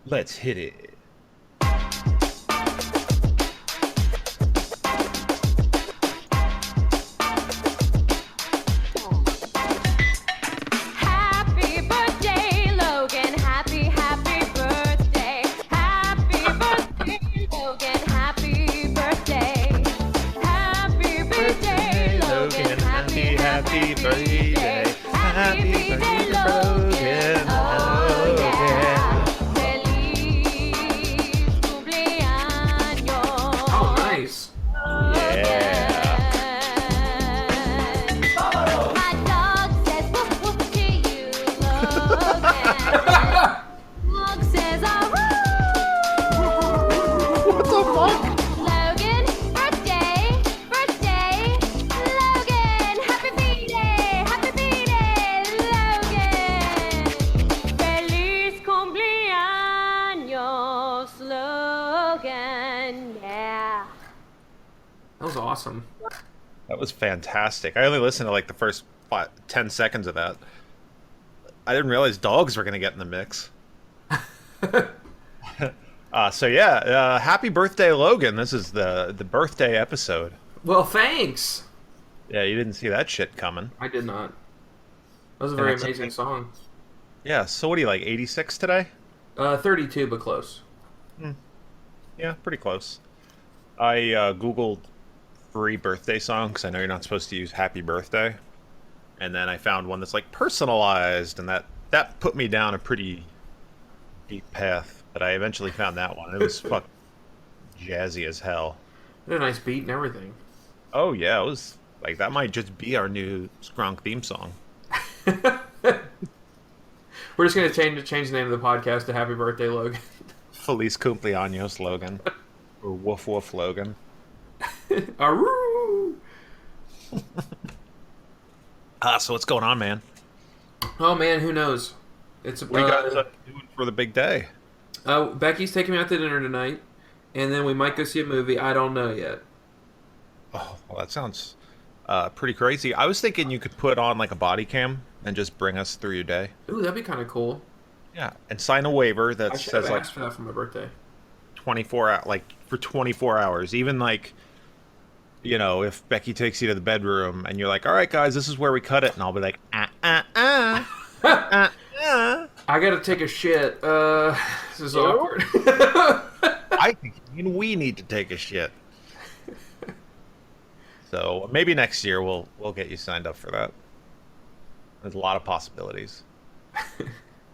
Let's hit it. Happy birthday, Logan. Happy, happy birthday. Happy birthday, Logan. Happy birthday. Happy birthday, Logan. Happy, happy birthday. Happy birthday, Logan. Oh, yeah. Feliz cumpleaños. Oh, nice. Yeah. My dog says woof woof to you, Logan. Dog says What the fuck? Logan, birthday, birthday, Logan. Happy birthday, Logan. Feliz cumpleaños, Logan. Yeah. That was awesome. That was fantastic. I only listened to like the first 10 seconds of that. I didn't realize dogs were going to get in the mix. So yeah, happy birthday, Logan. This is the birthday episode. Well, thanks. Yeah, you didn't see that shit coming. I did not. That was a very that's amazing okay. song. Yeah, so what are you, like 86 today? 32, but close. Yeah, pretty close. I Googled free birthday songs. I know you're not supposed to use happy birthday. And then I found one that's like personalized, and that put me down a pretty deep path. But I eventually found that one. It was fucking jazzy as hell. It had a nice beat and everything. Oh yeah, it was like that might just be our new Scronk theme song. We're just gonna change the name of the podcast to Happy Birthday, Logan. Feliz cumpleaños, Logan. Or woof woof, Logan. Aroo! So what's going on, man? Oh man, who knows? It's What are you guys doing for the big day? Becky's taking me out to dinner tonight, and then we might go see a movie. I don't know yet. Oh, well, that sounds pretty crazy. I was thinking you could put on like a body cam and just bring us through your day. Ooh, that'd be kind of cool. Yeah, and sign a waiver that I should have says like asked for that for my birthday. 24 hours. Even like, you know, if Becky takes you to the bedroom and you're like, all right, guys, this is where we cut it. And I'll be like, I gotta take a shit. This is awkward. I think we need to take a shit. So maybe next year we'll get you signed up for that. There's a lot of possibilities.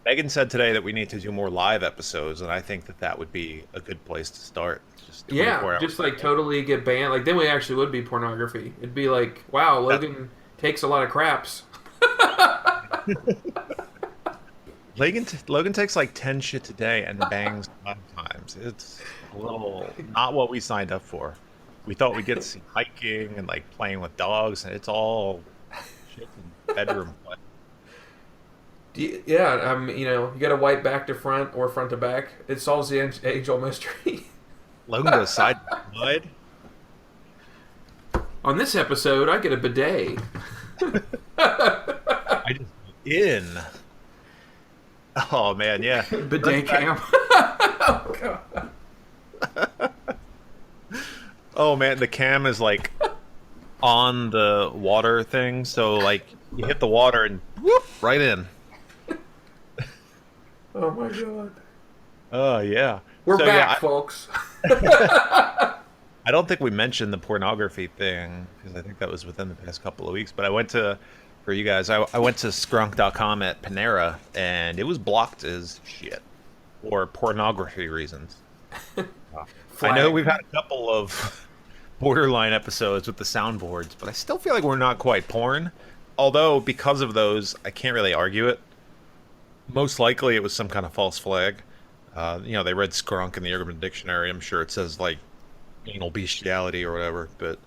Megan said today that we need to do more live episodes, and I think that would be a good place to start. Just 24 Yeah, hours. just like totally get banned. Like then we actually would be pornography. It'd be like, wow, Logan takes a lot of craps. Logan takes like 10 shits a day and bangs 5 times. It's a little not what we signed up for. We thought we'd get to see hiking and like playing with dogs, and it's all shit in bedroom play. Yeah, you know, you got to wipe back to front or front to back. It solves the age-old mystery. Logan goes side by side. On this episode, I get a bidet. I just in. Oh man, yeah. Bidet cam. Oh, God. Oh man, the cam is like on the water thing, so like you hit the water and whoop right in. Oh my God. Oh yeah. We're So, back, yeah, folks. I don't think we mentioned the pornography thing because I think that was within the past couple of weeks. But I went to, for you guys, I went to Scronk.com at Panera and it was blocked as shit for pornography reasons. I know we've had a couple of borderline episodes with the soundboards, but I still feel like we're not quite porn. Although because of those, I can't really argue it. Most likely it was some kind of false flag. You know, they read Scronk in the Urban Dictionary. I'm sure it says like anal bestiality or whatever. But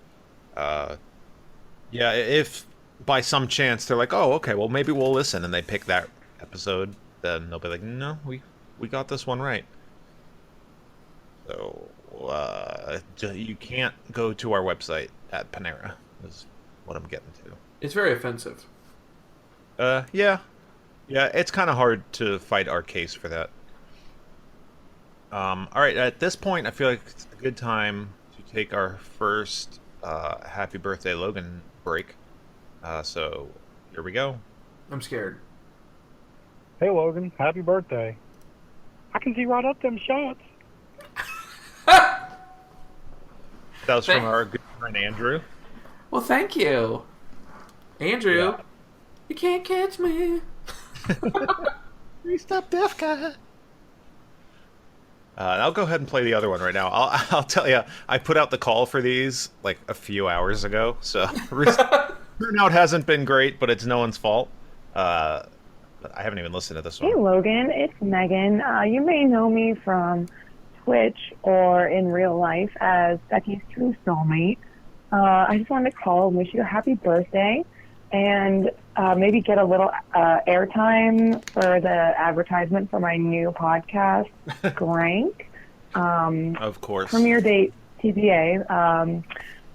yeah, if by some chance they're like, oh, okay, well maybe we'll listen, and they pick that episode, then they'll be like, no, we got this one right. So you can't go to our website at Panera. Is what I'm getting to. It's very offensive. Yeah, it's kind of hard to fight our case for that. All right, at this point, I feel like it's a good time to take our first happy birthday Logan break. So here we go. I'm scared. Hey Logan, happy birthday. I can see right up them shots. That was from our good friend Andrew. Well, thank you, Andrew. Yeah. You can't catch me. Stop deaf guy. I'll go ahead and play the other one right now. I'll tell you, I put out the call for these like a few hours ago, so turnout hasn't been great, but it's no one's fault. But I haven't even listened to this Hey one. Logan, it's Megan. You may know me from Twitch or in real life as Becky's true soulmate. I just wanted to call and wish you a happy birthday and maybe get a little airtime for the advertisement for my new podcast, Scronk. Of course. Premiere date TBA.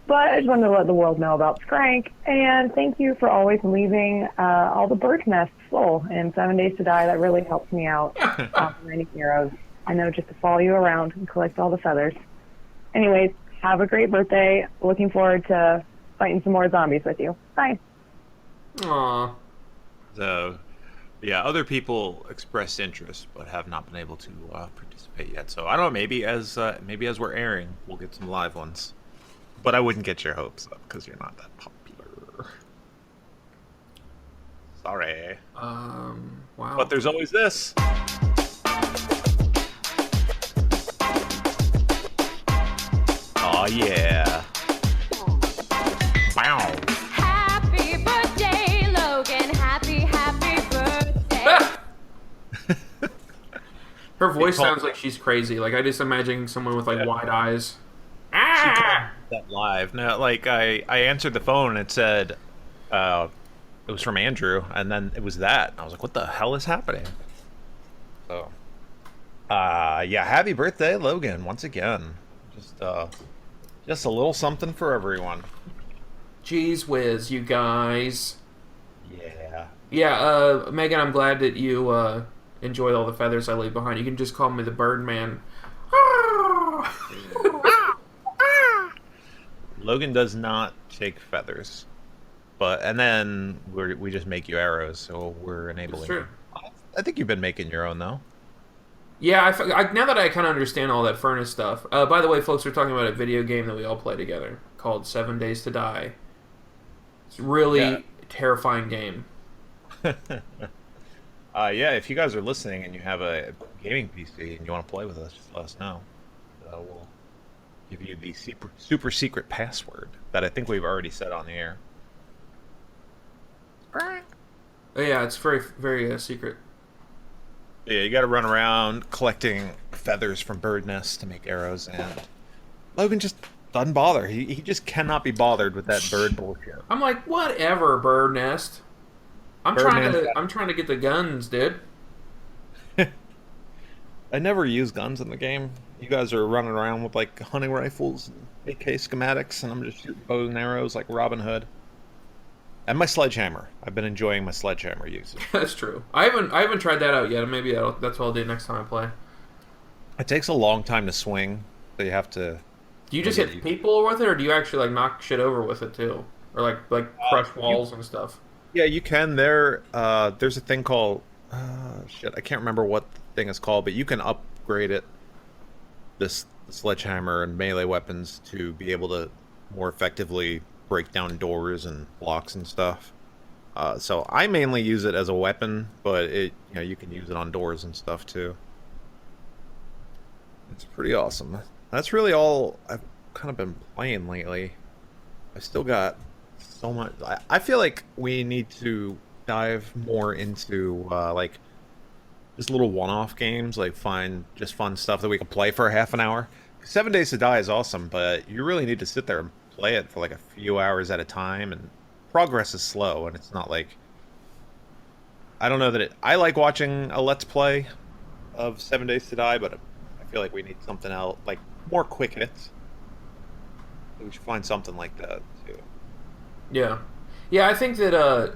But I just wanted to let the world know about Scrank, and thank you for always leaving all the bird nests full in 7 Days to Die. That really helps me out many heroes. I know, just to follow you around and collect all the feathers. Anyways, have a great birthday. Looking forward to fighting some more zombies with you. Bye. Aw. So, yeah, other people expressed interest but have not been able to participate yet. So I don't know. Maybe as we're airing, we'll get some live ones. But I wouldn't get your hopes up because you're not that popular. Sorry. Wow. But there's always this. Oh yeah. Wow. Happy birthday, Logan. Happy birthday. Her voice call- sounds like she's crazy. Like I just imagine someone with like wide eyes. Ah! That live. No, like I answered the phone and it said it was from Andrew, and then it was that. And I was like, what the hell is happening? So yeah, happy birthday, Logan, once again. Just a little something for everyone. Jeez whiz, you guys. Yeah. Yeah, Megan, I'm glad that you enjoyed all the feathers I leave behind. You can just call me the Birdman. Logan does not take feathers, and then we just make you arrows, so we're enabling. It's true. I think you've been making your own though. Yeah, now that I kind of understand all that furnace stuff. By the way, folks, we're talking about a video game that we all play together called 7 Days to Die. It's a really terrifying game. Yeah, if you guys are listening and you have a gaming PC and you want to play with us, just let us know. We'll give you the super secret password that I think we've already said on the air. Oh, yeah, it's very, very secret. Yeah, you got to run around collecting feathers from bird nests to make arrows, and Logan just doesn't bother. He just cannot be bothered with that bird bullshit. I'm like, whatever, bird nest. I'm trying to get the guns, dude. I never use guns in the game. You guys are running around with like hunting rifles and AK schematics, and I'm just shooting bows and arrows like Robin Hood. And my sledgehammer. I've been enjoying my sledgehammer usage. That's true. I haven't tried that out yet. Maybe that's what I'll do next time I play. It takes a long time to swing, so you have to. Do you just hit people with it, or do you actually like knock shit over with it too, or like crush walls and stuff? Yeah, you can. There's a thing called shit. I can't remember what the thing is called, but you can upgrade it. This sledgehammer and melee weapons to be able to more effectively break down doors and blocks and stuff. So I mainly use it as a weapon, but you can use it on doors and stuff too. It's pretty awesome. That's really all I've kind of been playing lately. I still got so much. I feel like we need to dive more into like just little one-off games, like find just fun stuff that we can play for half an hour. 7 Days to Die is awesome, but you really need to sit there and play it for like a few hours at a time, and progress is slow, and it's not like I don't know that I like watching a let's play of 7 Days to Die, but I feel like we need something else, like more quick hits. We should find something like that too. Yeah, I think that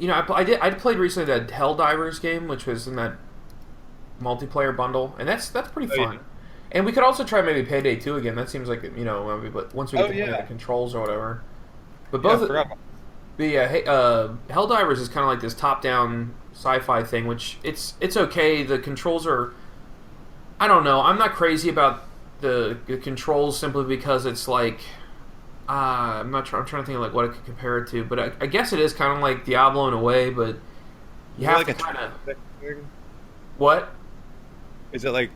I played recently that Helldivers game, which was in that multiplayer bundle, and that's pretty fun. Yeah. And we could also try maybe Payday 2 again. That seems like, you know, maybe, but once we get to play the controls or whatever. But both Helldivers is kind of like this top-down sci-fi thing, which it's okay. The controls are, I don't know. I'm not crazy about the controls simply because it's like, I'm trying to think of like what I could compare it to, but I guess it is kind of like Diablo in a way, but you have to kind of. What? Is it like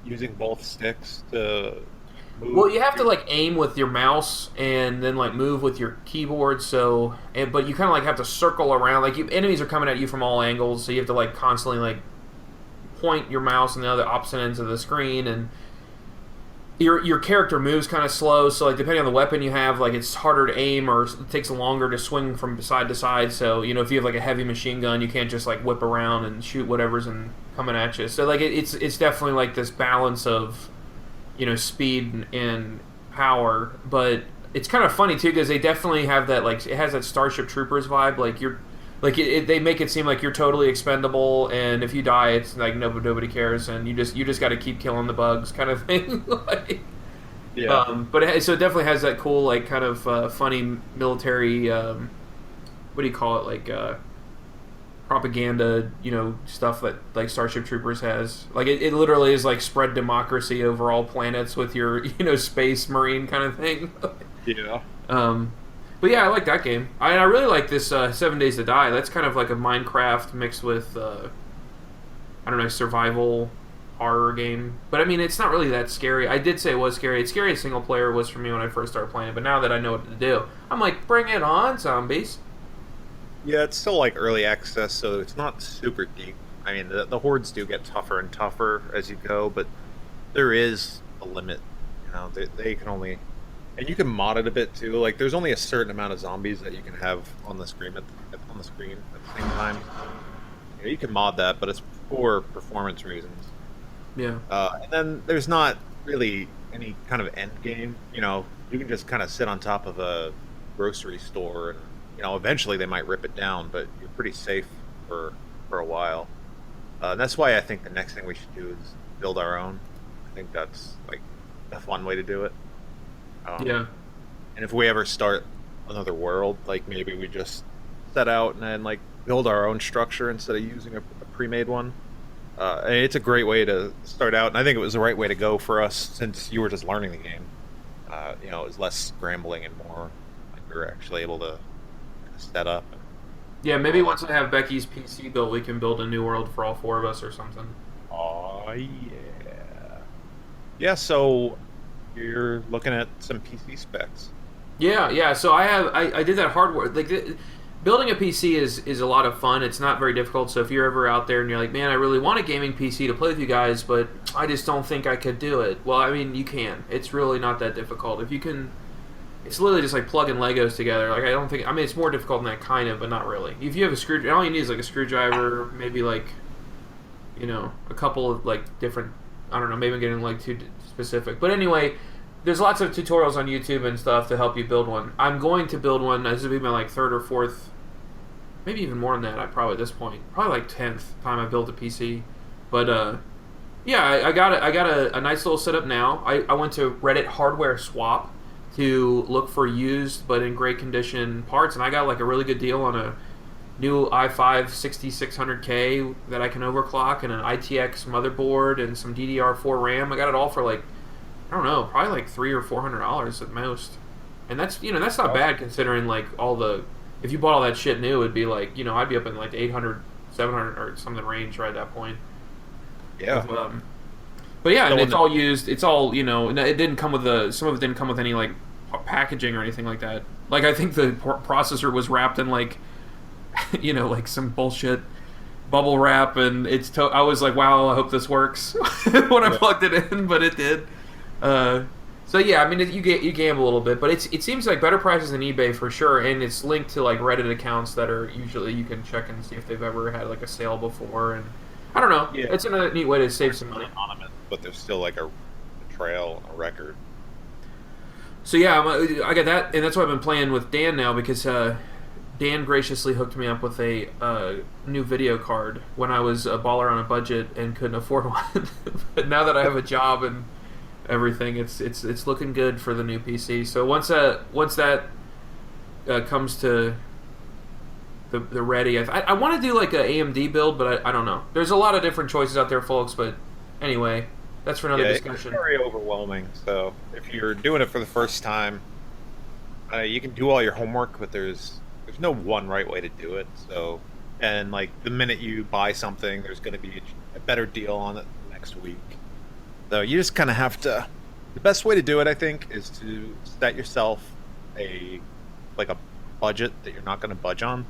using both sticks to move? Well, you have to like aim with your mouse and then like move with your keyboard. So, but you kind of like have to circle around. Like enemies are coming at you from all angles, so you have to like constantly like point your mouse on the other opposite ends of the screen, and your character moves kind of slow. So like depending on the weapon you have, like it's harder to aim or it takes longer to swing from side to side. So you know if you have like a heavy machine gun, you can't just like whip around and shoot whatever's coming at you. So like it's definitely like this balance of, you know, speed and power, but it's kind of funny too because they definitely have that, like it has that Starship Troopers vibe. Like you're like they make it seem like you're totally expendable, and if you die, it's like nobody cares, and you just got to keep killing the bugs kind of thing. Like, Yeah. So it definitely has that cool like kind of funny military. What do you call it? Like propaganda, you know, stuff that like Starship Troopers has. Like it literally is like spread democracy over all planets with your, you know, space marine kind of thing. Yeah. But yeah, I like that game. I really like this 7 Days to Die. That's kind of like a Minecraft mixed with I don't know, survival horror game. But I mean, it's not really that scary. I did say it was scary. It's scary as single player was for me when I first started playing it. But now that I know what to do, I'm like, bring it on, zombies. Yeah, it's still like early access, so it's not super deep. I mean, the hordes do get tougher and tougher as you go, but there is a limit. You know, they can only, and you can mod it a bit too. Like, there's only a certain amount of zombies that you can have on the screen at the same time. You know, you can mod that, but it's for performance reasons. Yeah. And then there's not really any kind of end game. You know, you can just kind of sit on top of a grocery store and, you know, eventually they might rip it down, but you're pretty safe for a while. That's why I think the next thing we should do is build our own. I think that's like a fun way to do it. Yeah. And if we ever start another world, like maybe we just set out and then like build our own structure instead of using a pre-made one. And it's a great way to start out, and I think it was the right way to go for us since you were just learning the game. You know, it was less scrambling and more like we were actually able to set up. Yeah, maybe once I have Becky's PC built, we can build a new world for all four of us or something. Oh yeah. Yeah, so you're looking at some PC specs. Yeah. So I did that hardware. Like building a PC is a lot of fun. It's not very difficult. So if you're ever out there and you're like, man, I really want a gaming PC to play with you guys, but I just don't think I could do it. Well, I mean, you can. It's really not that difficult. If you can. It's literally just like plugging Legos together. Like I mean, it's more difficult than that kind of, but not really. If you have a screwdriver, all you need is like a screwdriver, maybe like, you know, a couple of like different, I don't know, maybe I'm getting like too specific. But anyway, there's lots of tutorials on YouTube and stuff to help you build one. I'm going to build one. This will be my like third or fourth, maybe even more than that. I probably at this point, probably like 10th time I built a PC. But yeah, I got a nice little setup now. I went to Reddit Hardware Swap to look for used but in great condition parts, and I got like a really good deal on a new i5 6600K that I can overclock, and an ITX motherboard and some DDR4 RAM. I got it all for like, I don't know, probably like $300 or $400 at most, and that's, you know, that's not bad considering like all the, if you bought all that shit new, it'd be like, you know, I'd be up in like 800, 700 or something range right at that point. Yeah. But yeah, and it's all used. It's all, you know. It didn't come with some of it didn't come with any like packaging or anything like that. Like I think the processor was wrapped in like, you know, like some bullshit bubble wrap, and I was like, wow, I hope this works when I plugged it in, but it did. So yeah, I mean, you gamble a little bit, but it seems like better prices than eBay for sure, and it's linked to like Reddit accounts that are usually you can check and see if they've ever had like a sale before, and I don't know. Yeah. It's another neat way to save some money. Anonymous, but there's still like a trail, a record. So yeah, I got that, and that's why I've been playing with Dan now, because Dan graciously hooked me up with a new video card when I was a baller on a budget and couldn't afford one. But now that I have a job and everything, it's looking good for the new PC. So once that comes to the ready, I want to do like a AMD build, but I don't know. There's a lot of different choices out there, folks. But anyway, that's for another discussion. It's very overwhelming. So if you're doing it for the first time, you can do all your homework, but there's no one right way to do it. So, and like the minute you buy something, there's going to be a better deal on it next week. So you just kind of have to. The best way to do it, I think, is to set yourself a budget that you're not going to budge on.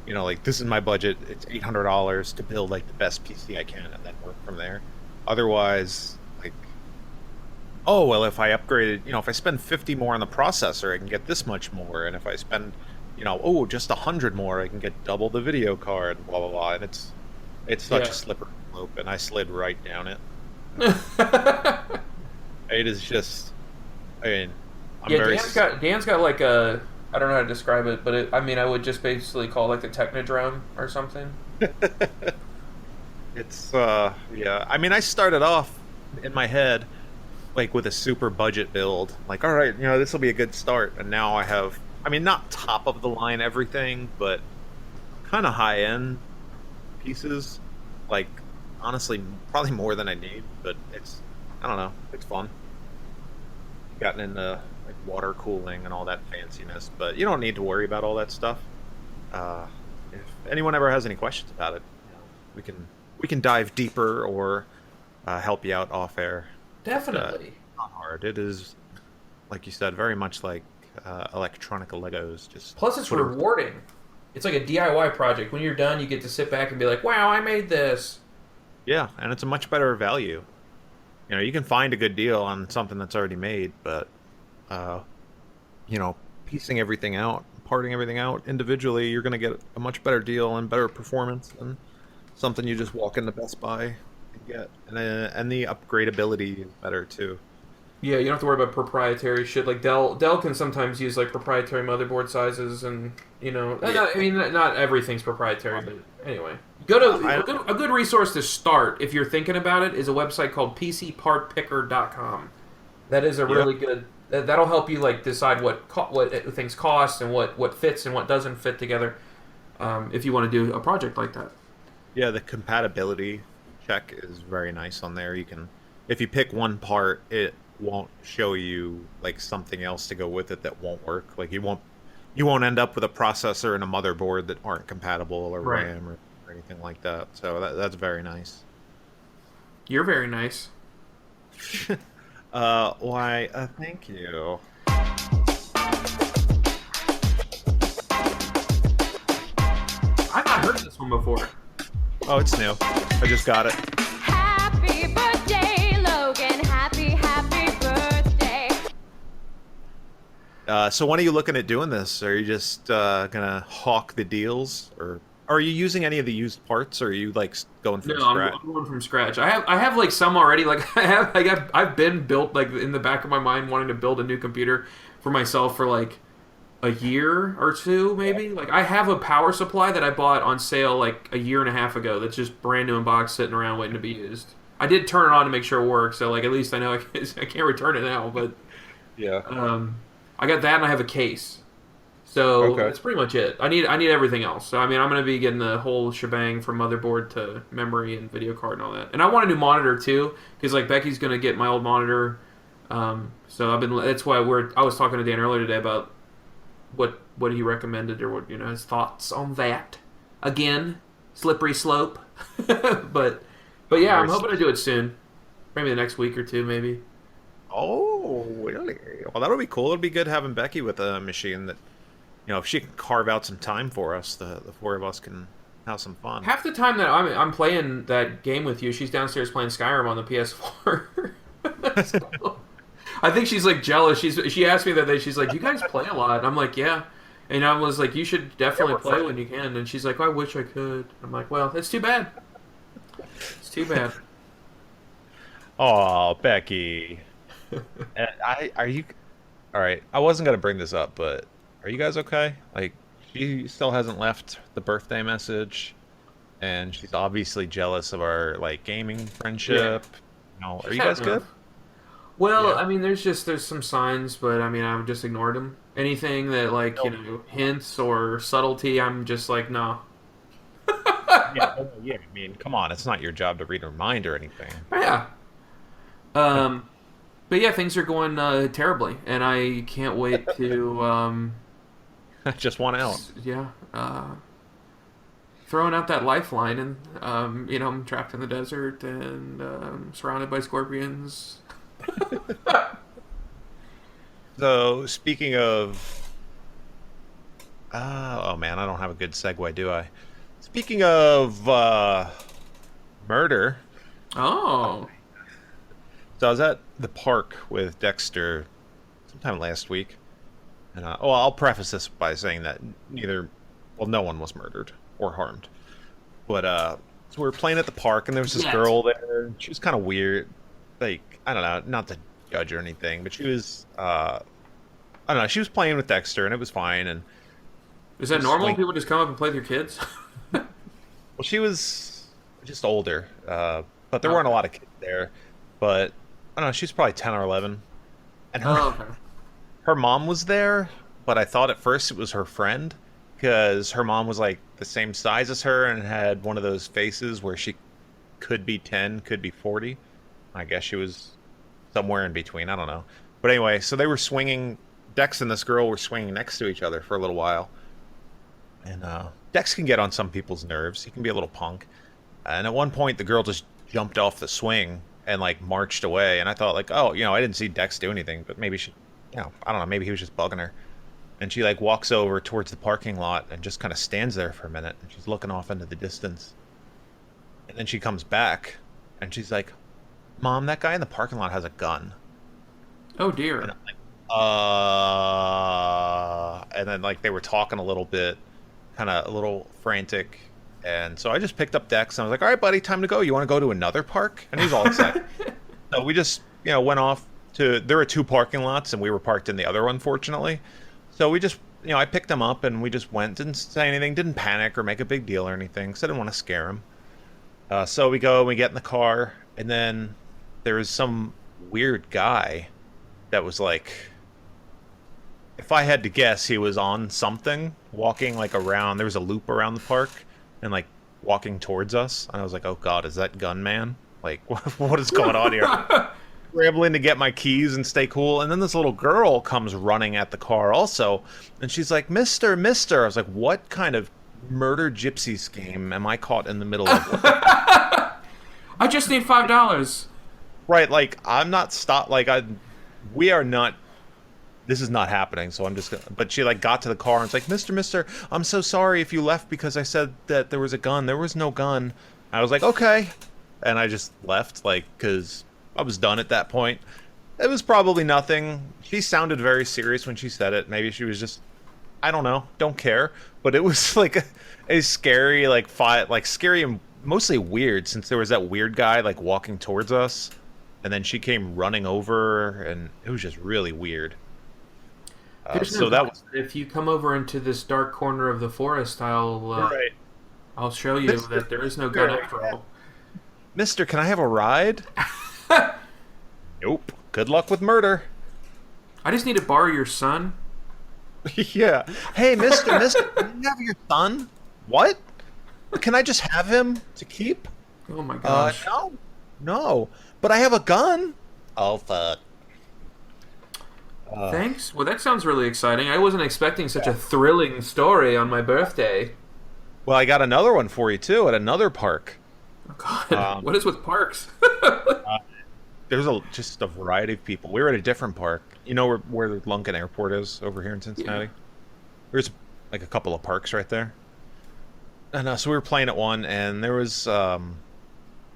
You know, like this is my budget. It's $800 to build like the best PC I can, and then work from there. Otherwise, like, oh well, if I upgraded, if I spend 50 more on the processor, I can get this much more, and if I spend just 100 more, I can get double the video card, blah blah blah, and it's such a slippery slope, and I slid right down it. It is just, I'm very. Dan's got like a, I don't know how to describe it, but I would just basically call it like the Technodrome or something. It's yeah. I started off in my head like with a super budget build, like all right, this will be a good start, and now I have. Not top of the line everything, but kind of high end pieces. Like, honestly, probably more than I need, but I don't know, it's fun. Gotten into like water cooling and all that fanciness, but you don't need to worry about all that stuff. If anyone ever has any questions about it, we can dive deeper or help you out off air. Definitely. Not hard. It is, like you said, very much like electronica Legos. Plus it's rewarding. It's like a DIY project. When you're done, you get to sit back and be like, wow, I made this. Yeah, and it's a much better value. You can find a good deal on something that's already made, but piecing everything out, parting everything out individually, you're going to get a much better deal and better performance than something you just walk into Best Buy and get. And the upgradability is better too. Yeah, you don't have to worry about proprietary shit. Like Dell can sometimes use like proprietary motherboard sizes, and not everything's proprietary, but anyway, a good resource to start if you're thinking about it is a website called PCPartPicker.com. That is a really good. That'll help you like decide what things cost and what fits and what doesn't fit together. If you want to do a project like that. Yeah, the compatibility check is very nice on there. You can, if you pick one part, it won't show you like something else to go with it that won't work. Like you won't end up with a processor and a motherboard that aren't compatible, or RAM or anything like that. So that's very nice. You're very nice. Why? Thank you. I've not heard this one before. Oh, it's new. I just got it. Happy birthday, Logan. Happy birthday. So when are you looking at doing this? Are you just gonna hawk the deals, or are you using any of the used parts, or are you like going from scratch? No, I'm going from scratch. I have like some already. Like I've been built like in the back of my mind wanting to build a new computer for myself for like a year or two maybe. Like I have a power supply that I bought on sale like a year and a half ago that's just brand new in box sitting around waiting to be used. I did turn it on to make sure it works, so like at least I know I can't return it now, but yeah. I got that and I have a case. So that's pretty much it. I need everything else. So I'm going to be getting the whole shebang from motherboard to memory and video card and all that. And I want a new monitor too, because like Becky's going to get my old monitor. So that's why I was talking to Dan earlier today about what he recommended, or what his thoughts on that. Again, slippery slope. but yeah, I'm hoping to do it soon. Maybe the next week or two, maybe. Oh, really? Well, that'll be cool. It'll be good having Becky with a machine that, if she can carve out some time for us, the four of us can have some fun. Half the time that I'm playing that game with you, she's downstairs playing Skyrim on the PS4. So, I think she's like jealous. She asked me that day. She's like, "You guys play a lot?" And I'm like, "Yeah." And I was like, "You should definitely play when you can." And she's like, "I wish I could." I'm like, "Well, it's too bad. It's too bad." Oh, Becky. Are you all right? I wasn't gonna bring this up, but are you guys okay? Like, She still hasn't left the birthday message, and she's obviously jealous of our like gaming friendship. Are you guys good? Well, Yeah. I mean, there's some signs, but I mean, I would just ignored them. Anything that like hints or subtlety, I'm just like, no. Yeah. I mean, come on, it's not your job to read her mind or anything. Yeah. But yeah, things are going terribly, and I can't wait to I just want out. throwing out that lifeline, and I'm trapped in the desert and surrounded by scorpions. So, speaking of, oh man, I don't have a good segue, do I? Speaking of murder, Oh. so I was at the park with Dexter sometime last week, and I'll preface this by saying that no one was murdered or harmed, but so we were playing at the park, and there was this girl there. She was kind of weird, like I don't know, not to judge or anything, but she was I don't know, she was playing with Dexter, and it was fine, and Is that normal? People just come up and play with your kids? well, she was just older, but there weren't a lot of kids there. But I don't know, she's probably 10 or 11, and her mom was there. But I thought at first it was her friend, because her mom was like the same size as her and had one of those faces where she could be 10, could be 40. I guess she was somewhere in between. I don't know. But anyway, so they were swinging. Dex and this girl were swinging next to each other for a little while. And Dex can get on some people's nerves. He can be a little punk. And at one point, the girl just jumped off the swing and like marched away. And I thought like, oh, I didn't see Dex do anything, but maybe she, I don't know, maybe he was just bugging her. And she like walks over towards the parking lot and just kind of stands there for a minute. And she's looking off into the distance. And then she comes back and she's like, Mom, that guy in the parking lot has a gun. Oh dear. And I'm like, and then like they were talking a little bit, kind of a little frantic. And so I just picked up Dex and I was like, all right, buddy, time to go. You want to go to another park? And he's all excited. So we just, went off to, there were 2 parking lots and we were parked in the other one, fortunately. So we just, I picked him up and we just went, didn't say anything, didn't panic or make a big deal or anything, because I didn't want to scare him. So we go and we get in the car, and then there was some weird guy that was like, if I had to guess, he was on something, walking like around, there was a loop around the park, and like walking towards us. And I was like, oh God, is that Gunman? Like, what is going on here? Scrambling to get my keys and stay cool. And then this little girl comes running at the car also. And she's like, Mister. I was like, what kind of murder gypsy scheme am I caught in the middle of? I just need $5. Right, like, I'm not we are not, this is not happening, so I'm just gonna, but she like got to the car and it's like, Mister, I'm so sorry if you left because I said that there was a gun. There was no gun. I was like, okay. And I just left, like, because I was done at that point. It was probably nothing. She sounded very serious when she said it. Maybe she was just, I don't know, don't care. But it was like a scary, like scary and mostly weird, since there was that weird guy like walking towards us, and then she came running over, and it was just really weird. So that was, if you come over into this dark corner of the forest, I'll show you that there is no gun after all. Mister, can I have a ride? Nope. Good luck with murder. I just need to borrow your son. Yeah. Hey, Mister, can you have your son? What? Can I just have him to keep? Oh my gosh. No. But I have a gun. Oh, fuck. Thanks. Well, that sounds really exciting. I wasn't expecting such a thrilling story on my birthday. Well, I got another one for you, too, at another park. Oh, God. What is with parks? There's just a variety of people. We were at a different park. You know where the Lunken Airport is over here in Cincinnati? Yeah. There's like a couple of parks right there. And so we were playing at one, and there was a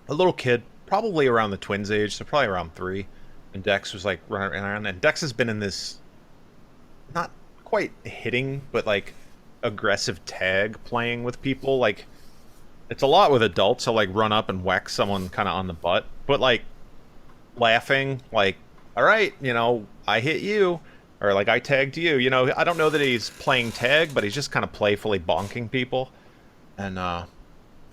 little kid, probably around the twins' age, so probably around 3. And Dex was like running around. And Dex has been in this, not quite hitting, but like aggressive tag playing with people. Like, it's a lot with adults. He'll like run up and whack someone kind of on the butt. But like, laughing, like, all right, I hit you. or like I tagged you. You know, I don't know that he's playing tag, but he's just kind of playfully bonking people, and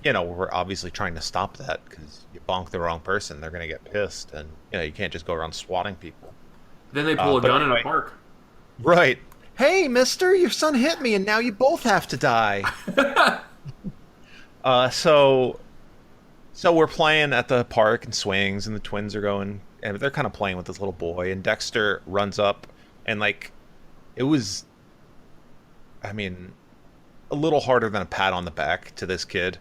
you know, we're obviously trying to stop that because you bonk the wrong person, they're gonna get pissed, and you know, you can't just go around swatting people. Then they pull a but gun anyway. in a park. Right. Hey, mister, your son hit me, and now you both have to die. So we're playing at the park and swings, and the twins are going, and they're kind of playing with this little boy, and Dexter runs up, and like, it was, I mean, a little harder than a pat on the back to this kid,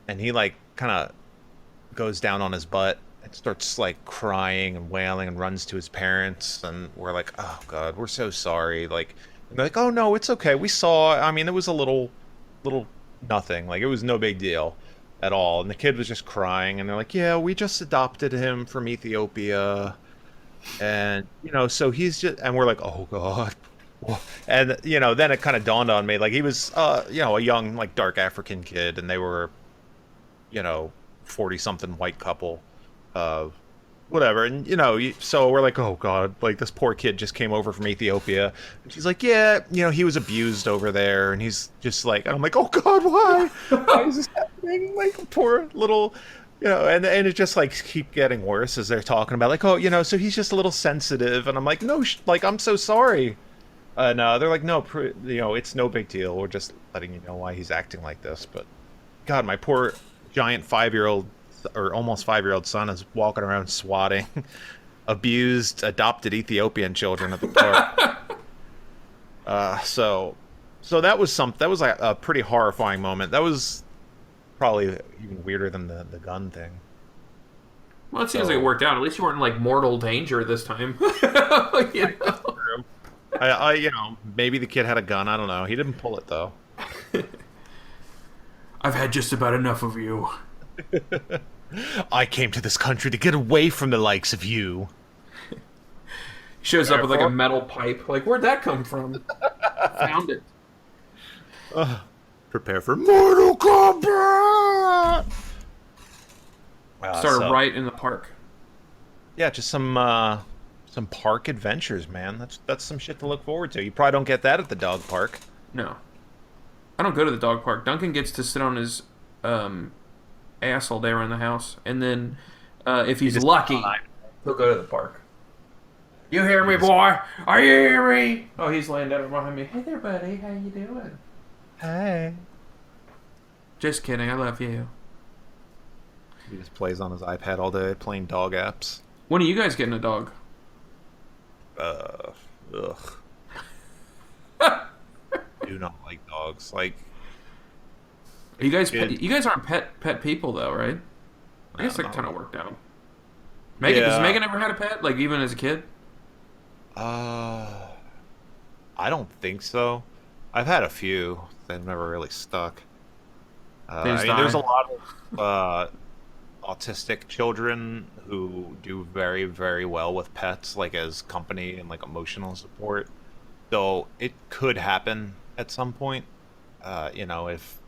and he like kind of goes down on his butt and starts like crying and wailing and runs to his parents, and we're like, oh god, we're so sorry. Like, and they're like, oh no, it's okay, we saw, I mean, it was a little nothing, like it was no big deal at all. And the kid was just crying, and they're like, yeah, we just adopted him from Ethiopia, and you know, so he's just, and we're like, oh god. And you know, then it kind of dawned on me, like he was you know, a young like dark African kid, and they were, you know, 40 something white couple, whatever. And you know, so we're like, oh god, like this poor kid just came over from Ethiopia, and she's like, yeah, you know, he was abused over there, and he's just like, and I'm like, oh god, why is this happening? Like, poor little, you know, and it just like keep getting worse as they're talking about, like, oh, you know, so he's just a little sensitive, and I'm like, no, like, I'm so sorry. No, they're like, no, you know, it's no big deal, we're just letting you know why he's acting like this. But god, my poor giant 5-year-old or almost 5-year-old son is walking around swatting abused adopted Ethiopian children at the park. So that was like a pretty horrifying moment. That was probably even weirder than the gun thing. Well, it seems like it worked out. At least you weren't in like mortal danger this time. You know? I you know, maybe the kid had a gun, I don't know. He didn't pull it though. I've had just about enough of you. I came to this country to get away from the likes of you. Shows up with like a metal pipe. Like, where'd that come from? Found it. Prepare for Mortal Kombat! Started right in the park. Yeah, just some park adventures, man. That's some shit to look forward to. You probably don't get that at the dog park. No. I don't go to the dog park. Duncan gets to sit on his ass all day around the house, and then if he's lucky, he'll go to the park. You hear me, boy? Are you hear me? Oh, he's laying down behind me. Hey there, buddy. How you doing? Hey. Just kidding. I love you. He just plays on his iPad all day playing dog apps. When are you guys getting a dog? Ugh. Do not like dogs. Like, You guys aren't pet people though, right? I guess that kind of worked out. Megan, Yeah. Has Megan ever had a pet, like even as a kid? I don't think so. I've had a few. They've never really stuck. They just there's a die. lot of autistic children who do very, very well with pets, like as company and like emotional support. So it could happen at some point. You know, if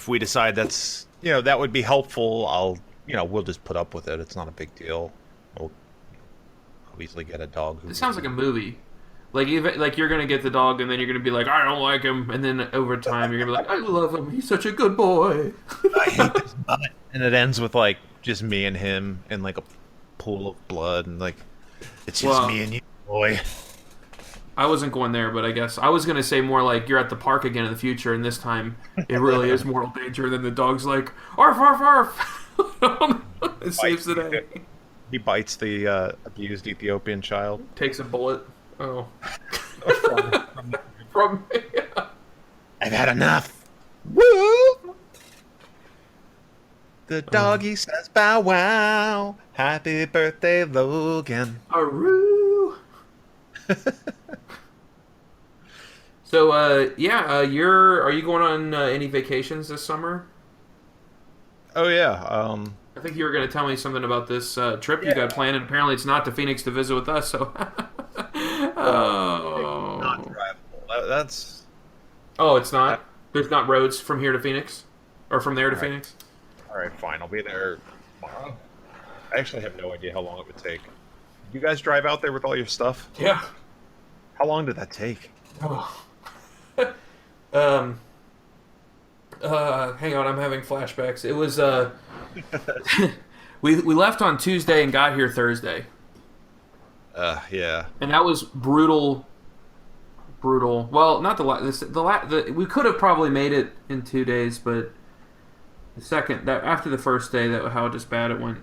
we decide that's, you know, that would be helpful, we'll just put up with it. It's not a big deal. We'll obviously get a dog. It sounds like a movie. Like you're gonna get the dog, and then you're gonna be like, I don't like him, and then over time you're gonna be like, I love him. He's such a good boy. I hate this nut. And it ends with like just me and him in like a pool of blood, and like it's just me and you, boy. I wasn't going there, but I guess I was gonna say more like you're at the park again in the future, and this time it really is mortal danger. And then the dog's like, arf, arf, arf. It saves the day. He bites the abused Ethiopian child. Takes a bullet. Oh. From me. I've had enough. Woo! The doggy says bow wow. Happy birthday, Logan. Aroo. So, are you going on any vacations this summer? Oh yeah. I think you were going to tell me something about this trip you got planned, and apparently it's not to Phoenix to visit with us. So, Not drivable. That's. Oh, it's not. There's not roads from here to Phoenix, or from there to Phoenix. All right, fine. I'll be there tomorrow. I actually have no idea how long it would take. You guys drive out there with all your stuff? Yeah. How long did that take? Oh. Hang on, I'm having flashbacks. It was we left on Tuesday and got here Thursday, Yeah. and that was brutal. Well, not we could have probably made it in 2 days, but after the first day, how just bad it went.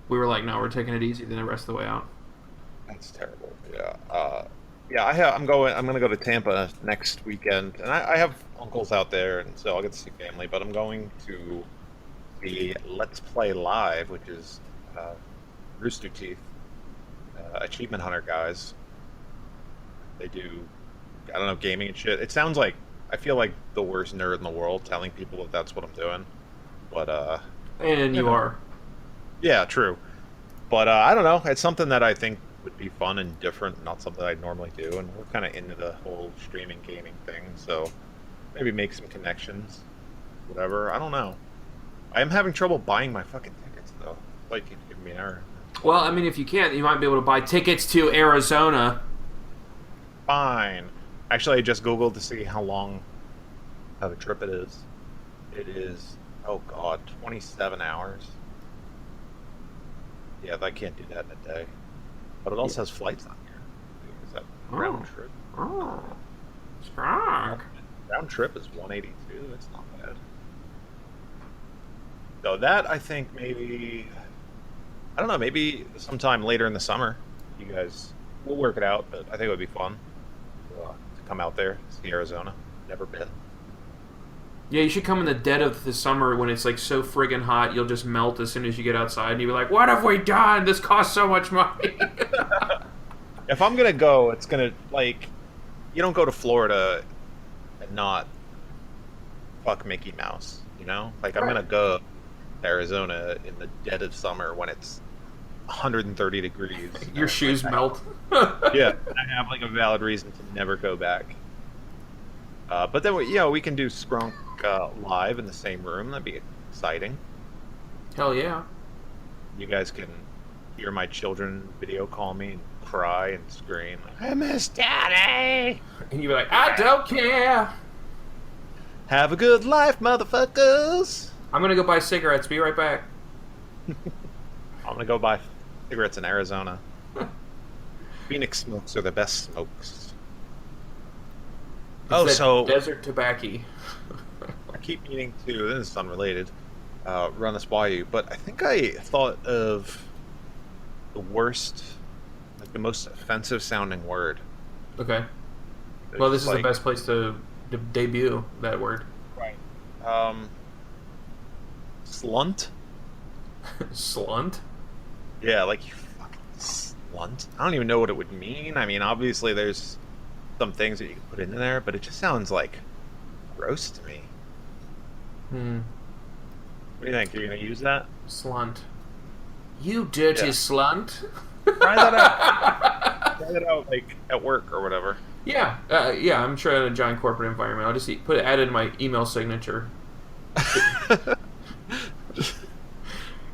We were like, no, we're taking it easy the rest of the way out. That's terrible. Yeah. I'm gonna go to Tampa next weekend, and I have uncles out there, and so I'll get to see family. But I'm going to the Let's Play Live, which is Rooster Teeth Achievement Hunter guys. They do, I don't know, gaming and shit. It sounds like, I feel like the worst nerd in the world telling people that that's what I'm doing, but And you are. yeah, true. But I don't know. It's something that I think would be fun and different, not something I'd normally do. And we're kind of into the whole streaming gaming thing, so maybe make some connections, whatever. I don't know. I am having trouble buying my fucking tickets, though. Like, you give me an error. Well, I mean, if you can't, you might be able to buy tickets to Arizona. Fine. Actually, I just Googled to see how long of a trip it is. It is, oh god, 27 hours. Yeah, I can't do that in a day. But it also has flights on here. Is that round trip? Oh. Scronk. Round trip is 182. That's not bad. So that, I think, maybe, I don't know, maybe sometime later in the summer, you guys, we'll work it out, but I think it would be fun to come out there, see Arizona. Never been. Yeah, you should come in the dead of the summer when it's like so friggin' hot, you'll just melt as soon as you get outside, and you'll be like, what have we done? This costs so much money. If I'm gonna go, it's gonna, like, you don't go to Florida and not fuck Mickey Mouse, you know? Like, I'm gonna go to Arizona in the dead of summer when it's 130 degrees. Your shoes melt. Yeah, I have, like, a valid reason to never go back. But then, we can do Scronk live in the same room. That'd be exciting. Hell yeah. You guys can hear my children video call me and cry and scream, I miss Daddy! And you'll be like, I don't care. Have a good life, motherfuckers! I'm gonna go buy cigarettes. Be right back. I'm gonna go buy cigarettes in Arizona. Phoenix smokes are the best smokes. It's that desert tobacco. I keep meaning to, this is unrelated, run this by you, but I think I thought of the worst, like the most offensive sounding word. Okay. Well, this is like, the best place to debut that word. Right. Slunt? Slunt? Yeah, like, you fucking slunt. I don't even know what it would mean. I mean, obviously there's some things that you can put in there, but it just sounds like gross to me. What do you think? Are you going to use that? Slunt. You dirty slunt. Try that out. Try that out, like, at work or whatever. Yeah, I'm sure in a giant corporate environment. I'll just add in my email signature.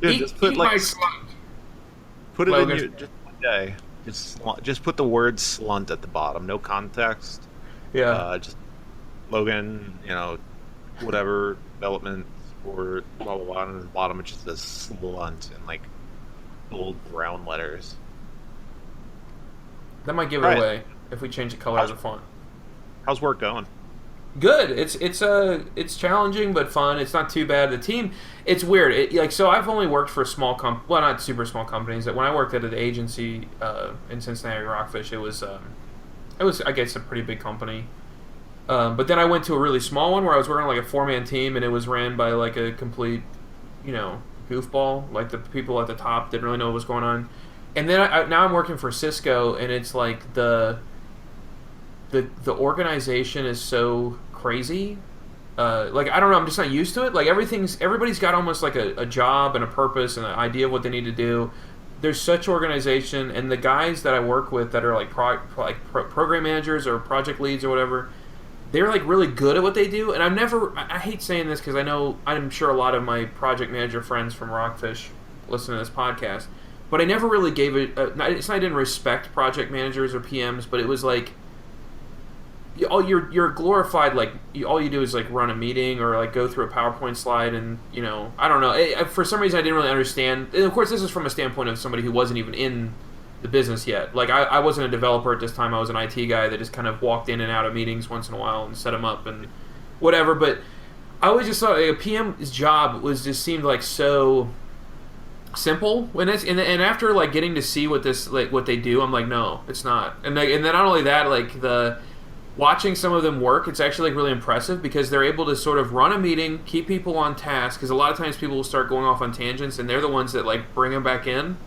Dude, just put, eat like, my slunt. put it Logan. in your, just one day. Just put the word slunt at the bottom. No context. Yeah. Just Logan, whatever, development, or blah, blah, blah. And at the bottom it just says slunt in, like, bold brown letters. That might give it away if we change the color of the font. How's work going? Good. It's challenging but fun. It's not too bad. The team, it's weird. So I've only worked for small not super small companies. When I worked at an agency in Cincinnati, Rockfish, it was I guess a pretty big company. But then I went to a really small one where I was working on like a 4-man team, and it was ran by like a complete, goofball. Like the people at the top didn't really know what was going on. And then now I'm working for Cisco, and it's like the organization is so crazy. Like, I don't know, I'm just not used to it. Like, everybody's got almost like a job and a purpose and an idea of what they need to do. There's such organization, and the guys that I work with that are like program managers or project leads or whatever, they're like really good at what they do. And I hate saying this because I'm sure a lot of my project manager friends from Rockfish listen to this podcast, but I never really gave it. It's not I didn't respect project managers or PMs, but it was like you're glorified. Like all you do is like run a meeting or like go through a PowerPoint slide, and I don't know. For some reason, I didn't really understand. And of course, this is from a standpoint of somebody who wasn't even in the business yet. Like I wasn't a developer at this time. I was an IT guy that just kind of walked in and out of meetings once in a while and set them up and whatever. But I always just thought a PM's job just seemed like so simple and after like getting to see what they do, I'm like, no, it's not. And then not only that, like watching some of them work, it's actually like really impressive because they're able to sort of run a meeting, keep people on task, because a lot of times people will start going off on tangents and they're the ones that like bring them back in,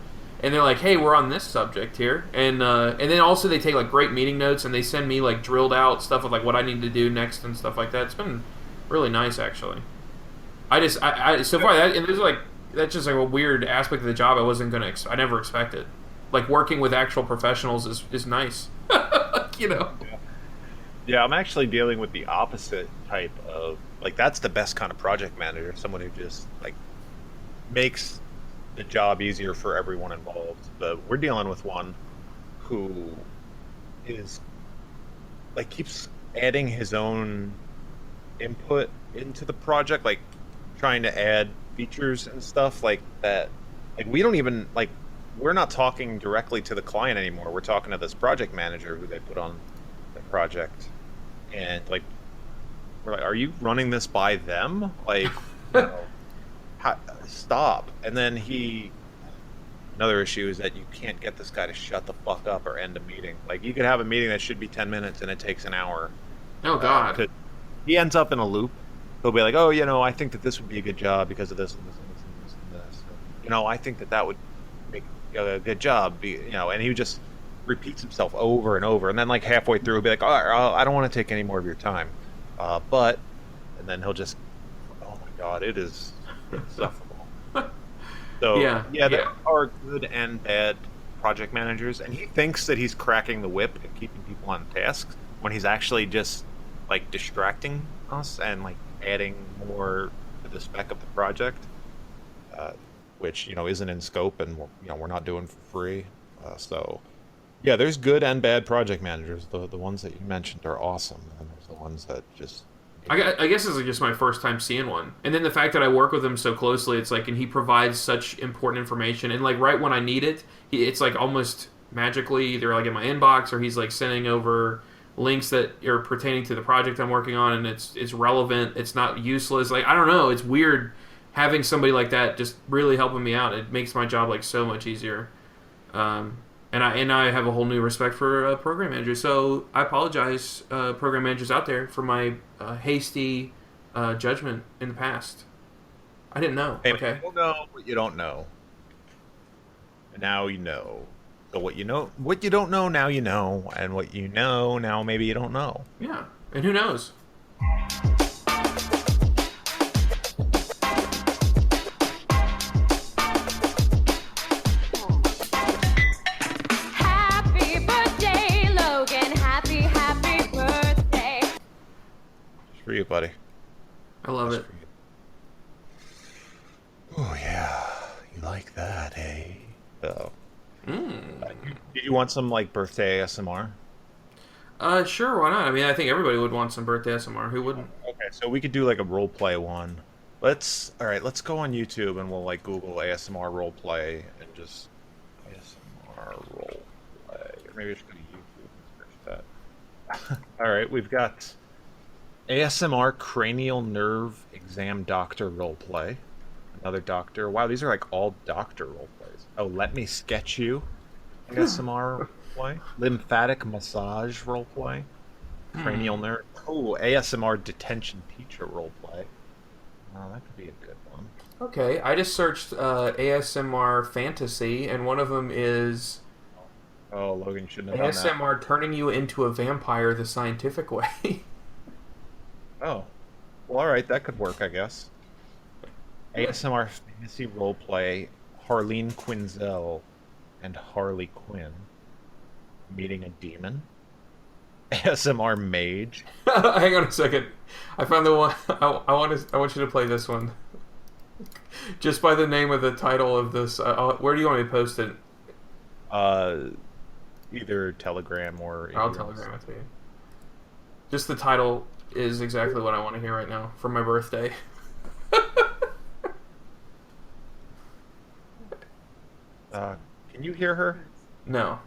and they're like, hey, we're on this subject here, and then also they take like great meeting notes and they send me like drilled out stuff with like what I need to do next and stuff like that. It's been really nice actually. I so far that, and there's like that's just like a weird aspect of the job I never expected. Like working with actual professionals is nice. Yeah, I'm actually dealing with the opposite type of, like, that's the best kind of project manager, someone who just, like, makes the job easier for everyone involved. But we're dealing with one who is, like, keeps adding his own input into the project, like, trying to add features and stuff like that. Like, we don't even, like, we're not talking directly to the client anymore. We're talking to this project manager who they put on the project. And like, we're like, are you running this by them? Like, stop. And then another issue is that you can't get this guy to shut the fuck up or end a meeting. Like, you could have a meeting that should be 10 minutes and it takes an hour. Oh God. He ends up in a loop. He'll be like, oh, I think that this would be a good job because of this and this and this and this and this. I think that would make a good job. And he just repeats himself over and over, and then like halfway through he'll be like, I don't want to take any more of your time, and then he'll just, oh my God, it is insufferable. So yeah, there are good and bad project managers, and he thinks that he's cracking the whip and keeping people on task when he's actually just like distracting us and like adding more to the spec of the project, which isn't in scope, and we're not doing for free. So yeah, there's good and bad project managers. The ones that you mentioned are awesome, and there's the ones that just. I guess it's like just my first time seeing one, and then the fact that I work with him so closely, it's like, and he provides such important information, and like right when I need it, it's like almost magically either like in my inbox or he's like sending over links that are pertaining to the project I'm working on, and it's relevant. It's not useless. Like, I don't know. It's weird having somebody like that just really helping me out. It makes my job like so much easier. And I have a whole new respect for program managers. So I apologize, program managers out there, for my hasty judgment in the past. I didn't know. Hey, okay. You don't know what you don't know. And now you know. So what you don't know, now you know. And what you know, now maybe you don't know. Yeah. And who knows? Happy birthday, Logan. Happy birthday. Just for you, buddy. I love it. Oh yeah, you like that, eh? So, did you want some like birthday ASMR? Sure, why not? I mean, I think everybody would want some birthday ASMR. Who wouldn't? Okay, so we could do like a role play one. Let's go on YouTube and we'll like Google ASMR role play and just ASMR role play. Or maybe I should go to YouTube and search that. All right, we've got ASMR cranial nerve exam doctor role play. Another doctor. Wow, these are like all doctor role plays. Oh, let me sketch you. ASMR role play. Lymphatic massage role play. Cranial nerve. Oh, ASMR detention teacher role play. Oh, that could be a good one. Okay, I just searched ASMR fantasy, and one of them is Oh, Logan shouldn't have done that. ASMR turning you into a vampire the scientific way. Oh. Well, alright, that could work, I guess. ASMR fantasy roleplay, Harleen Quinzel and Harley Quinn meeting a demon. ASMR mage. Hang on a second. I found the one. I want you to play this one. Just by the name of the title of this, where do you want me to post it? Either Telegram or. I'll Telegram it to you. Just the title is exactly what I want to hear right now for my birthday. Can you hear her? No.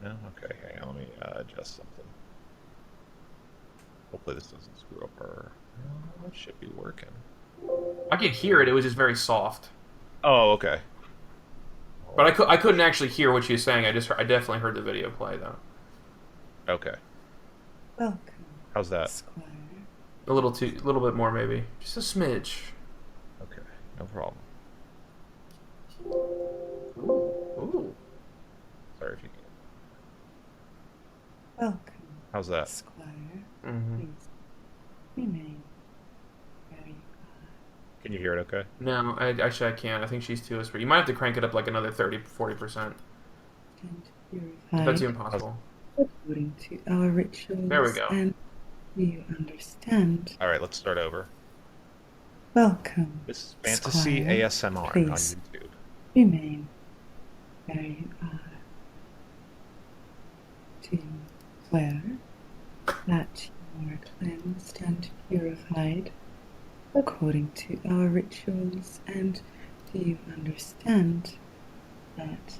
No? Okay, hang on, let me adjust something. Hopefully this doesn't screw up her. It should be working. I could hear it, it was just very soft. Oh, okay. But I couldn't actually hear what she was saying, I definitely heard the video play, though. Okay. Welcome, How's that? Squire. A little bit more, maybe. Just a smidge. Okay, no problem. Ooh. Sorry if you can. Welcome, How's that? Squire. Mm-hmm. Please remain where you are. Can you hear it okay? No, actually I can't. I think she's too whispery. You might have to crank it up like another 30-40%. And purified That's even possible. according to our rituals. There we go. And you understand. Alright, let's start over. Welcome. This is Fantasy Squire, ASMR please. on YouTube. Remain where you are. To swear that you are cleansed and purified according to our rituals, and do you understand that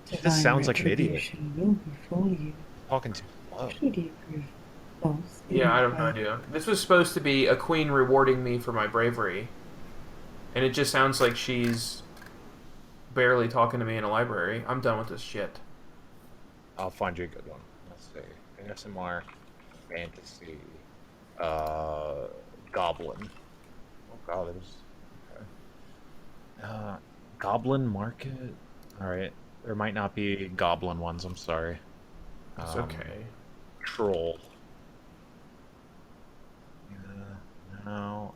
She just divine sounds like an idiot. retribution will befall you Talking too low. should you prove false? Yeah, I have no info. idea. This was supposed to be a queen rewarding me for my bravery. And it just sounds like she's barely talking to me in a library. I'm done with this shit. I'll find you a good one. Let's see. ASMR, Fantasy, Goblin. Oh god, there's... Okay. Goblin Market? Alright. There might not be Goblin ones, I'm sorry. It's okay. Troll. No.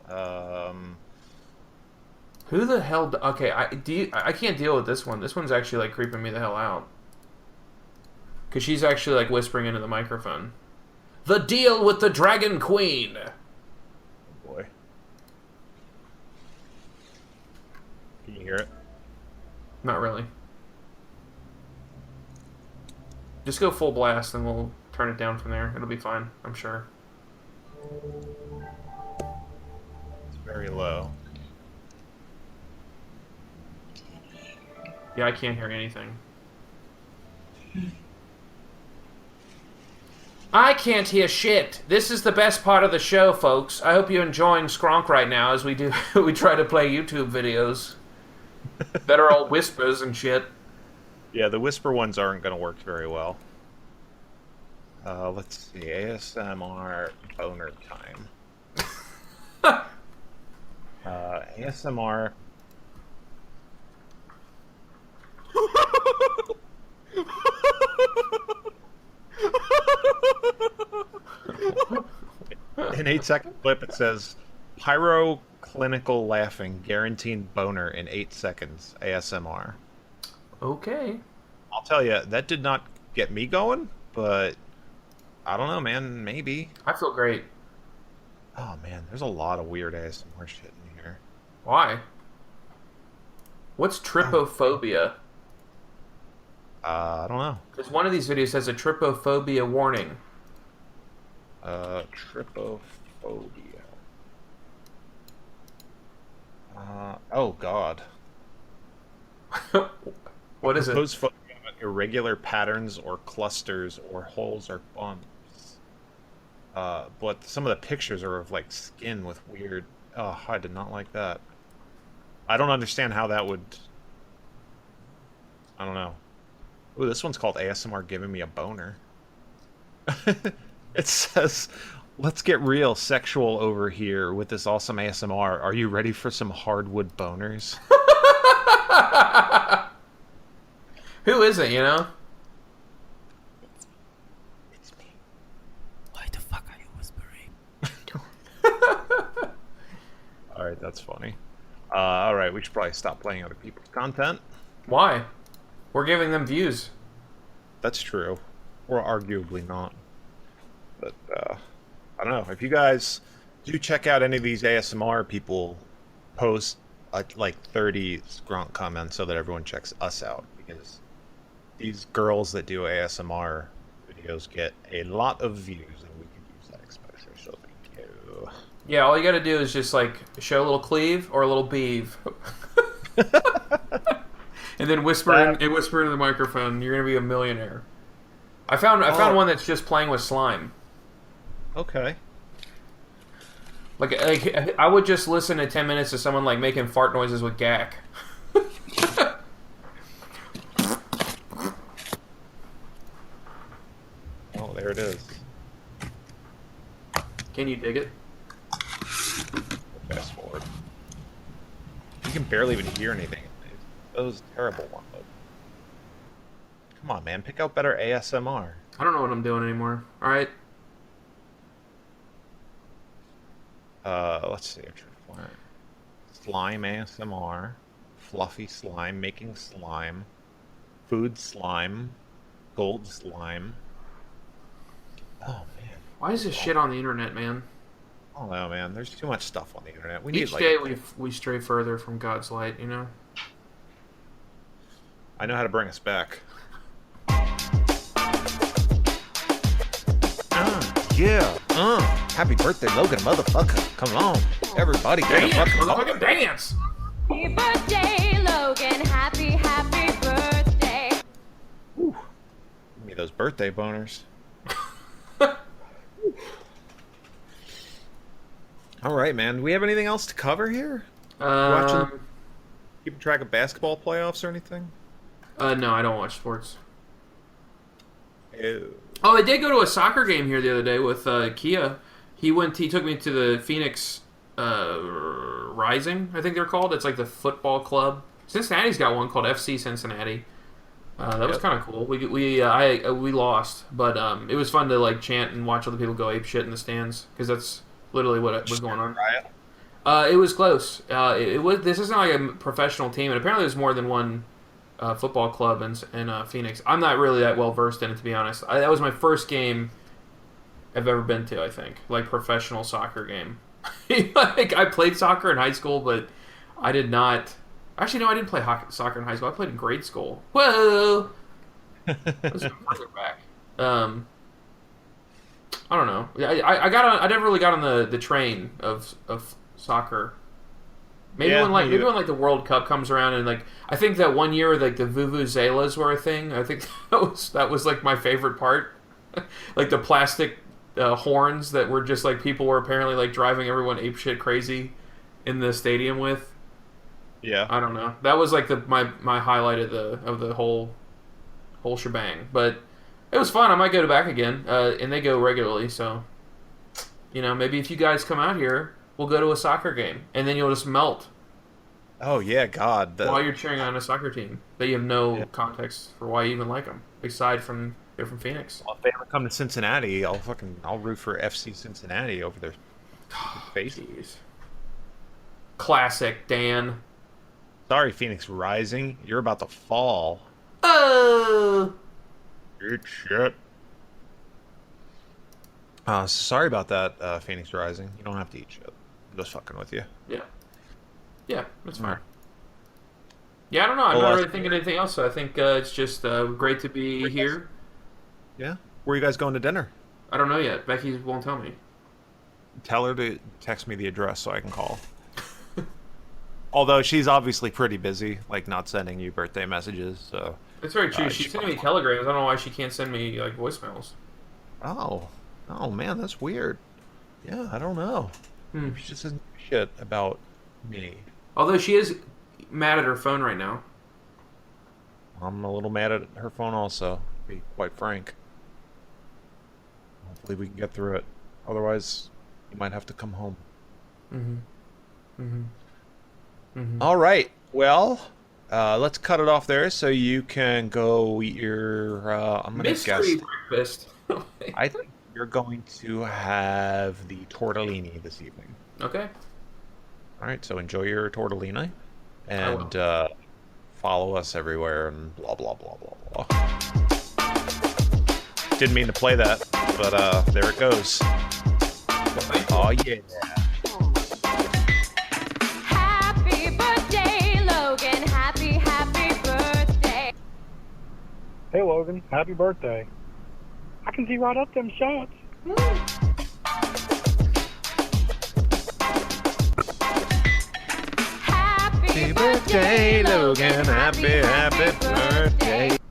Who the hell... Okay, I can't deal with this one. This one's actually, like, creeping me the hell out. Because she's actually, like, whispering into the microphone. The deal with the Dragon Queen! Oh boy. Can you hear it? Not really. Just go full blast and we'll turn it down from there. It'll be fine, I'm sure. It's very low. Yeah, I can't hear anything. I can't hear shit. This is the best part of the show, folks. I hope you're enjoying Scronk right now as we try to play YouTube videos that are all whispers and shit. Yeah, the whisper ones aren't going to work very well. Let's see. ASMR boner time. ASMR. An 8-second clip, it says, Pyroclinical laughing, guaranteed boner in 8 seconds, ASMR. Okay. I'll tell you, that did not get me going, but I don't know, man, maybe. I feel great. Oh, man, there's a lot of weird ASMR shit in here. Why? What's trypophobia? I don't know. Because one of these videos has a trypophobia warning. Trypophobia. Oh, God. What is it? Those phobia of irregular patterns or clusters or holes or bumps. But some of the pictures are of, like, skin with weird... Oh, I did not like that. I don't understand how that would... I don't know. Ooh, this one's called ASMR Giving Me a Boner. It says, let's get real sexual over here with this awesome ASMR. Are you ready for some hardwood boners? Who is it, you know? It's me. Why the fuck are you whispering? Alright, that's funny. Alright, we should probably stop playing other people's content. Why? We're giving them views. That's true. Or arguably not. But, I don't know. If you guys Do check out any of these ASMR people post like 30 Scronk comments so that everyone checks us out, because these girls that do ASMR videos get a lot of views, and we could use that exposure. So thank you. Yeah, all you got to do is just like show a little cleave or a little beeve, and then whisper into the microphone. You're gonna be a millionaire. I found one that's just playing with slime. Okay. Like I would just listen to 10 minutes of someone like making fart noises with gack. Oh, there it is. Can you dig it? Fast forward. You can barely even hear anything. That was a terrible one. But... Come on, man. Pick out better ASMR. I don't know what I'm doing anymore. All right. Let's see. Slime ASMR. Fluffy slime. Making slime. Food slime. Gold slime. Oh, man. Why is this shit on the internet, man? I don't know, man. There's too much stuff on the internet. We Each need, day we stray further from God's light, you know? I know how to bring us back. Yeah. Happy birthday, Logan, motherfucker. Come on. Everybody get a Dance, fucking motherfucking dance! Happy birthday, Logan. Happy birthday. Whew. Give me those birthday boners. All right, man. Do we have anything else to cover here? Keeping track of basketball playoffs or anything? No, I don't watch sports. Ew. Oh, I did go to a soccer game here the other day with Kia. He took me to the Phoenix Rising, I think they're called. It's like the football club. Cincinnati's got one called FC Cincinnati. That was kind of cool. We lost, but it was fun to like chant and watch other people go ape shit in the stands, because that's literally what was going on. It was close. It was. This isn't like a professional team, and apparently there's more than one football club in Phoenix. I'm not really that well versed in it, to be honest. That was my first game I've ever been to. I think like professional soccer game. Like I played soccer in high school, but I did not. Actually, no, I didn't play soccer in high school. I played in grade school. Whoa! Let's go further back. I don't know. I never really got on the train of soccer. Maybe when the World Cup comes around, and like I think that one year like the vuvuzelas were a thing. I think that was like my favorite part. Like the plastic horns that were just like people were apparently like driving everyone apeshit crazy in the stadium with. Yeah. I don't know. That was like my highlight of the whole shebang. But it was fun. I might go back again. And they go regularly, so maybe if you guys come out here, we'll go to a soccer game, and then you'll just melt. Oh yeah, God. While you're cheering on a soccer team that you have no context for why you even like them, aside from they're from Phoenix. Well, if they ever come to Cincinnati, I'll root for FC Cincinnati over their faces. Classic, Dan. Sorry, Phoenix Rising. You're about to fall. Oh. Good shit. Sorry about that, Phoenix Rising. You don't have to eat shit. I'm just fucking with you. Yeah. Yeah, that's fine. Yeah, I don't know. I'm not really thinking anything else. So I think it's just great to be here. Yeah? Where are you guys going to dinner? I don't know yet. Becky won't tell me. Tell her to text me the address so I can call. Although she's obviously pretty busy, like not sending you birthday messages, so... That's very true. She's sending me telegrams. I don't know why she can't send me like voicemails. Oh man, that's weird. Yeah, I don't know. She just doesn't give a shit about me. Although she is mad at her phone right now. I'm a little mad at her phone also, to be quite frank. Hopefully we can get through it. Otherwise, you might have to come home. All right. Well, let's cut it off there so you can go eat your... I'm going to guess... breakfast. I think you're going to have the tortellini this evening. Okay. All right, so enjoy your tortellini, and follow us everywhere, and blah, blah, blah, blah, blah. Didn't mean to play that, but there it goes. Oh yeah. Happy birthday, Logan. Happy, happy birthday. Hey, Logan. Happy birthday. I can see right up them shots. Happy birthday, Logan. Happy, happy birthday.